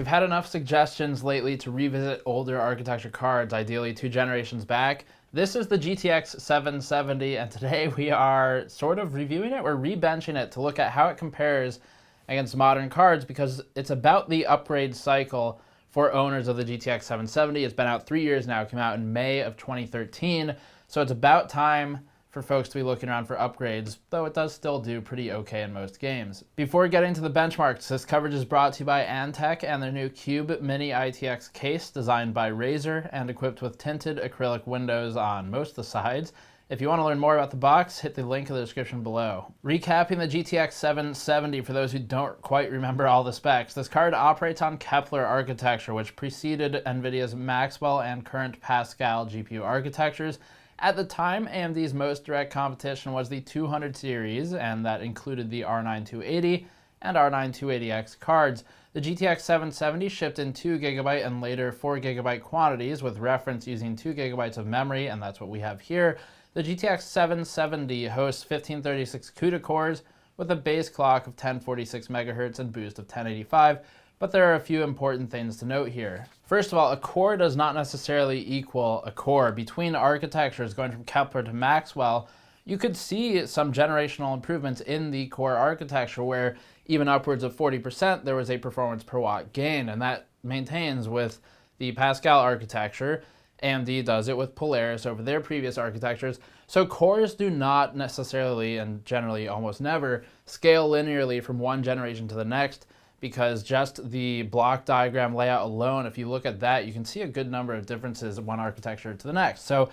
We've had enough suggestions lately to revisit older architecture cards, ideally 2 generations back. This is the GTX 770, and today we are sort of reviewing it. We're rebenching it to look at how it compares against modern cards because it's about the upgrade cycle for owners of the GTX 770. It's been out 3 years now. It came out in May of 2013, so it's about time for folks to be looking around for upgrades, though it does still do pretty okay in most games. Before getting to the benchmarks, this coverage is brought to you by Andie and their new Cube Mini ITX case designed by Razer and equipped with tinted acrylic windows on most of the sides. If you want to learn more about the box, hit the link in the description below. Recapping the GTX 770 for those who don't quite remember all the specs, this card operates on Kepler architecture, which preceded NVIDIA's Maxwell and current Pascal GPU architectures. At the time, AMD's most direct competition was the 200 series, and that included the R9 280 and R9 280X cards. The GTX 770 shipped in 2GB and later 4GB quantities, with reference using 2GB of memory, and that's what we have here. The GTX 770 hosts 1536 CUDA cores with a base clock of 1046 MHz and boost of 1085. But there are a few important things to note here. First of all, a core does not necessarily equal a core. Between architectures going from Kepler to Maxwell, you could see some generational improvements in the core architecture where even upwards of 40% there was a performance per watt gain, and that maintains with the Pascal architecture. AMD does it with Polaris over their previous architectures. So cores do not necessarily, and generally almost never, scale linearly from one generation to the next, because just the block diagram layout alone, if you look at that, you can see a good number of differences one architecture to the next. So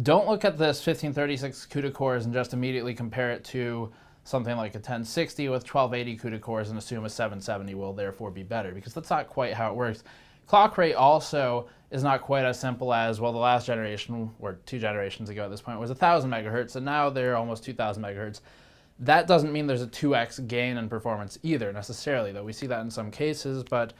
don't look at this 1536 CUDA cores and just immediately compare it to something like a 1060 with 1280 CUDA cores and assume a 770 will therefore be better, because that's not quite how it works. Clock rate also is not quite as simple as, well, the last generation, or 2 generations ago at this point, was 1000 MHz, and now they're almost 2000 MHz. That doesn't mean there's a 2x gain in performance either necessarily, though we see that in some cases, but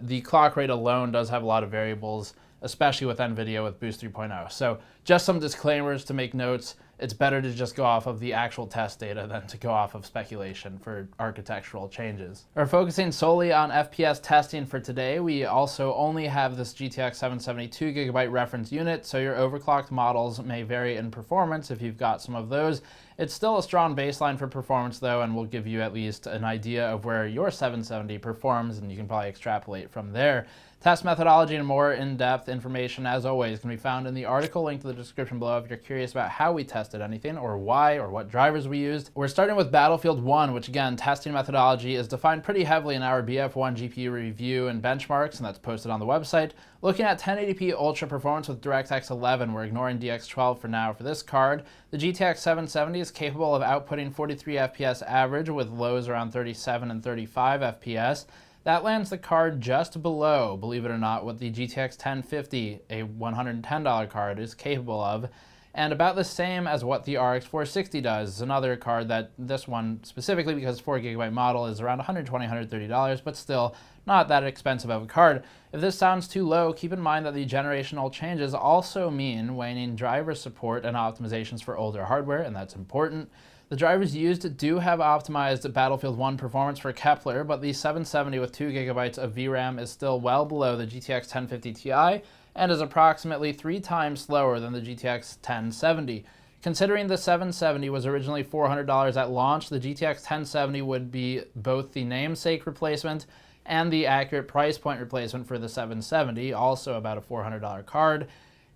the clock rate alone does have a lot of variables, especially with NVIDIA with Boost 3.0. So just some disclaimers to make notes. It's better to just go off of the actual test data than to go off of speculation for architectural changes. We're focusing solely on FPS testing for today. We also only have this GTX 770 2GB reference unit, so your overclocked models may vary in performance if you've got some of those. It's still a strong baseline for performance though, and will give you at least an idea of where your 770 performs, and you can probably extrapolate from there. Test methodology and more in-depth information, as always, can be found in the article linked in the description below if you're curious about how we tested anything, or why, or what drivers we used. We're starting with Battlefield 1, which again, testing methodology is defined pretty heavily in our BF1 GPU review and benchmarks, and that's posted on the website. Looking at 1080p ultra performance with DirectX 11, we're ignoring DX12 for now for this card. The GTX 770 is capable of outputting 43 FPS average with lows around 37 and 35 FPS. That lands the card just below, believe it or not, what the GTX 1050, a $110 card, is capable of, and about the same as what the RX 460 does. Another card that this one, specifically because 4GB model, is around $120, $130, but still not that expensive of a card. If this sounds too low, keep in mind that the generational changes also mean waning driver support and optimizations for older hardware, and that's important. The drivers used do have optimized Battlefield 1 performance for Kepler, but the 770 with 2GB of VRAM is still well below the GTX 1050 Ti and is approximately 3 times slower than the GTX 1070. Considering the 770 was originally $400 at launch, the GTX 1070 would be both the namesake replacement and the accurate price point replacement for the 770, also about a $400 card.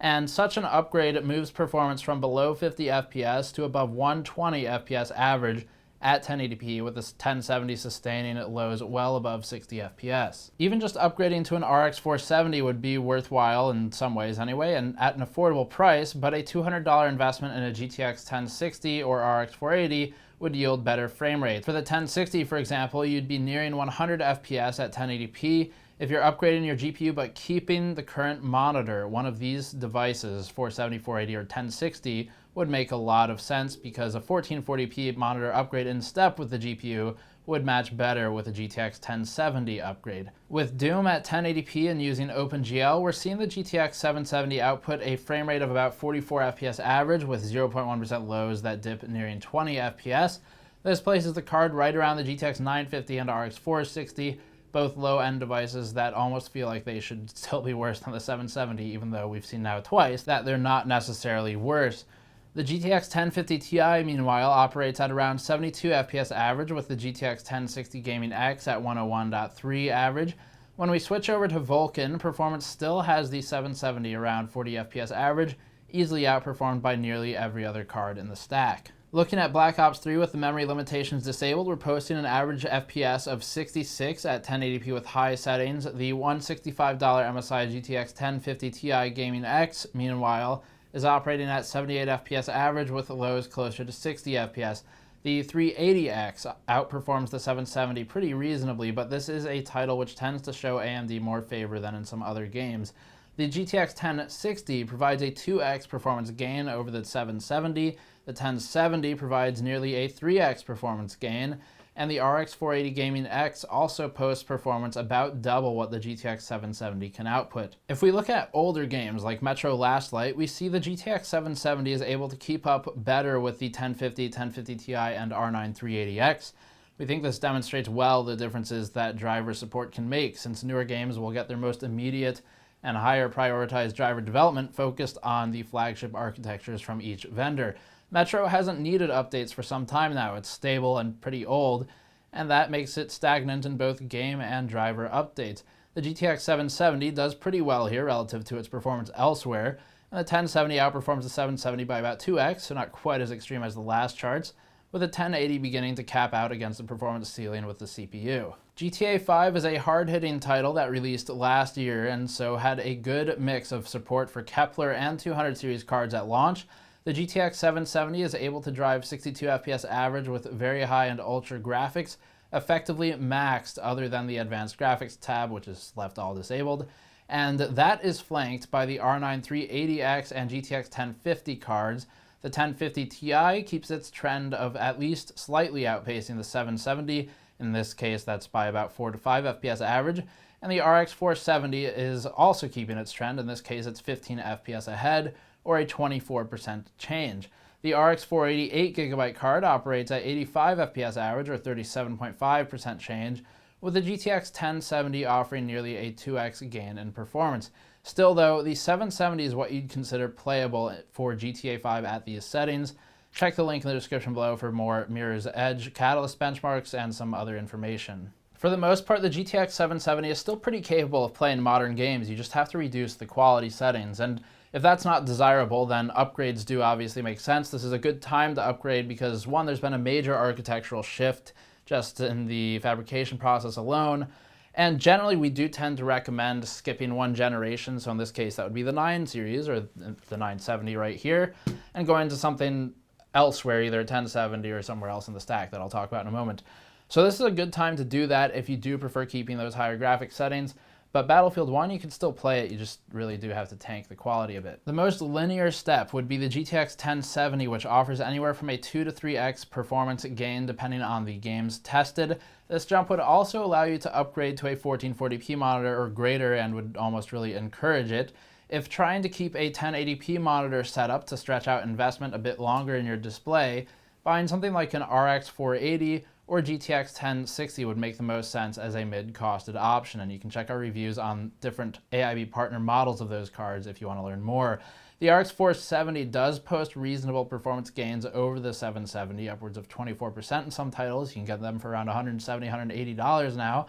And such an upgrade moves performance from below 50 FPS to above 120 FPS average at 1080p, with this 1070 sustaining at lows well above 60 FPS. Even just upgrading to an RX 470 would be worthwhile in some ways anyway, and at an affordable price, but a $200 investment in a GTX 1060 or RX 480 would yield better frame rates. For the 1060, for example, you'd be nearing 100 FPS at 1080p. If you're upgrading your GPU but keeping the current monitor, one of these devices, 470, 480, or 1060, would make a lot of sense because a 1440p monitor upgrade in step with the GPU would match better with a GTX 1070 upgrade. With Doom at 1080p and using OpenGL, we're seeing the GTX 770 output a frame rate of about 44 FPS average with 0.1% lows that dip nearing 20 FPS. This places the card right around the GTX 950 and RX 460, both low-end devices that almost feel like they should still be worse than the 770, even though we've seen now twice that they're not necessarily worse. The GTX 1050 Ti, meanwhile, operates at around 72 FPS average, with the GTX 1060 Gaming X at 101.3 average. When we switch over to Vulkan, performance still has the 770 around 40 FPS average, easily outperformed by nearly every other card in the stack. Looking at Black Ops 3 with the memory limitations disabled, we're posting an average FPS of 66 at 1080p with high settings. The $165 MSI GTX 1050 Ti Gaming X, meanwhile, is operating at 78 FPS average with lows closer to 60 FPS. The 380X outperforms the 770 pretty reasonably, but this is a title which tends to show AMD more favor than in some other games. The GTX 1060 provides a 2x performance gain over the 770, the 1070 provides nearly a 3x performance gain, and the RX 480 Gaming X also posts performance about double what the GTX 770 can output. If we look at older games like Metro Last Light, we see the GTX 770 is able to keep up better with the 1050, 1050 Ti, and R9 380X. We think this demonstrates well the differences that driver support can make, since newer games will get their most immediate and higher prioritized driver development focused on the flagship architectures from each vendor. Metro hasn't needed updates for some time now. It's stable and pretty old, and that makes it stagnant in both game and driver updates. The GTX 770 does pretty well here relative to its performance elsewhere, and the 1070 outperforms the 770 by about 2x, so not quite as extreme as the last charts, with a 1080 beginning to cap out against the performance ceiling with the CPU. GTA 5 is a hard-hitting title that released last year and so had a good mix of support for Kepler and 200 series cards at launch. The GTX 770 is able to drive 62 FPS average with very high and ultra graphics, effectively maxed other than the advanced graphics tab, which is left all disabled, and that is flanked by the R9 380X and GTX 1050 cards. The 1050 Ti keeps its trend of at least slightly outpacing the 770. In this case, that's by about 4 to 5 FPS average. And the RX 470 is also keeping its trend. In this case, it's 15 FPS ahead, or a 24% change. The RX 480 8GB card operates at 85 FPS average, or 37.5% change, with the GTX 1070 offering nearly a 2x gain in performance. Still though, the 770 is what you'd consider playable for GTA 5 at these settings. Check the link in the description below for more Mirror's Edge Catalyst benchmarks and some other information. For the most part, the GTX 770 is still pretty capable of playing modern games. You just have to reduce the quality settings, and if that's not desirable, then upgrades do obviously make sense. This is a good time to upgrade because, one, there's been a major architectural shift just in the fabrication process alone, and generally we do tend to recommend skipping one generation, so in this case that would be the 9 series, or the 970 right here, and going to something elsewhere, either 1070 or somewhere else in the stack that I'll talk about in a moment. So this is a good time to do that if you do prefer keeping those higher graphics settings. But Battlefield 1, you can still play it, you just really do have to tank the quality a bit. The most linear step would be the GTX 1070, which offers anywhere from a 2 to 3x performance gain depending on the games tested. This jump would also allow you to upgrade to a 1440p monitor or greater and would almost really encourage it. If trying to keep a 1080p monitor set up to stretch out investment a bit longer in your display, buying something like an RX 480 or GTX 1060 would make the most sense as a mid-costed option, and you can check our reviews on different AIB partner models of those cards if you want to learn more. The RX 470 does post reasonable performance gains over the 770, upwards of 24% in some titles. You can get them for around $170, $180 now,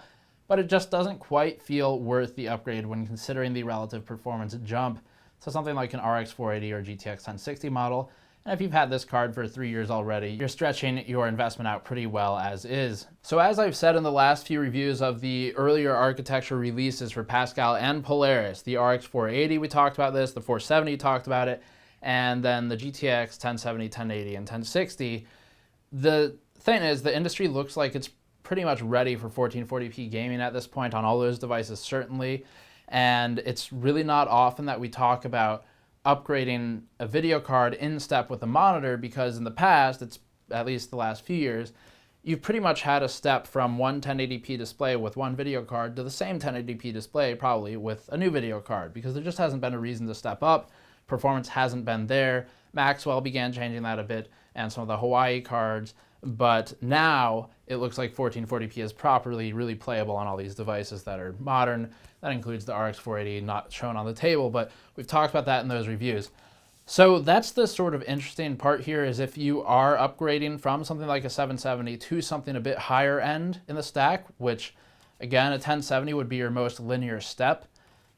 but it just doesn't quite feel worth the upgrade when considering the relative performance jump to something like an RX 480 or GTX 1060 model. And if you've had this card for 3 years already, you're stretching your investment out pretty well as is. So as I've said in the last few reviews of the earlier architecture releases for Pascal and Polaris, the RX 480 we talked about this, the 470 talked about it, and then the GTX 1070, 1080, and 1060. The thing is, the industry looks like it's pretty much ready for 1440p gaming at this point on all those devices certainly, and it's really not often that we talk about upgrading a video card in step with a monitor, because in the past, it's at least the last few years, you've pretty much had a step from one 1080p display with one video card to the same 1080p display probably with a new video card, because there just hasn't been a reason to step up. Performance hasn't been there. Maxwell began changing that a bit, and some of the Hawaii cards But now it looks like 1440p is properly really playable on all these devices that are modern. That includes the RX 480, not shown on the table, but we've talked about that in those reviews. So that's the sort of interesting part here, is if you are upgrading from something like a 770 to something a bit higher end in the stack, which again, a 1070 would be your most linear step.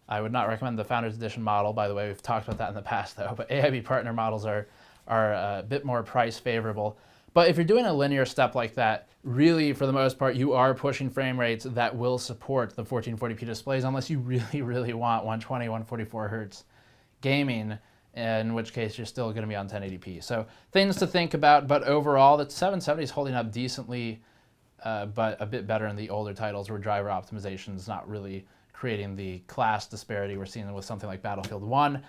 I would not recommend the Founders Edition model, by the way. We've talked about that in the past though, but AIB partner models are a bit more price favorable. But if you're doing a linear step like that, really, for the most part, you are pushing frame rates that will support the 1440p displays, unless you really, really want 120, 144 hertz gaming, in which case you're still going to be on 1080p. So things to think about, but overall, the 770 is holding up decently, but a bit better in the older titles where driver optimization is not really creating the class disparity we're seeing with something like Battlefield 1.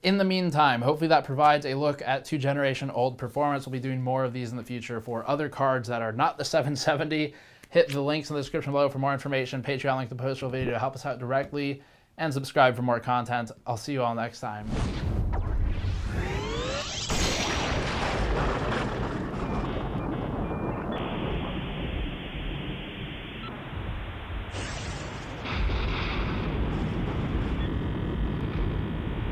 In the meantime, hopefully that provides a look at 2-generation-old performance. We'll be doing more of these in the future for other cards that are not the 770. Hit the links in the description below for more information. Patreon link, the post video to help us out directly, and subscribe for more content. I'll see you all next time.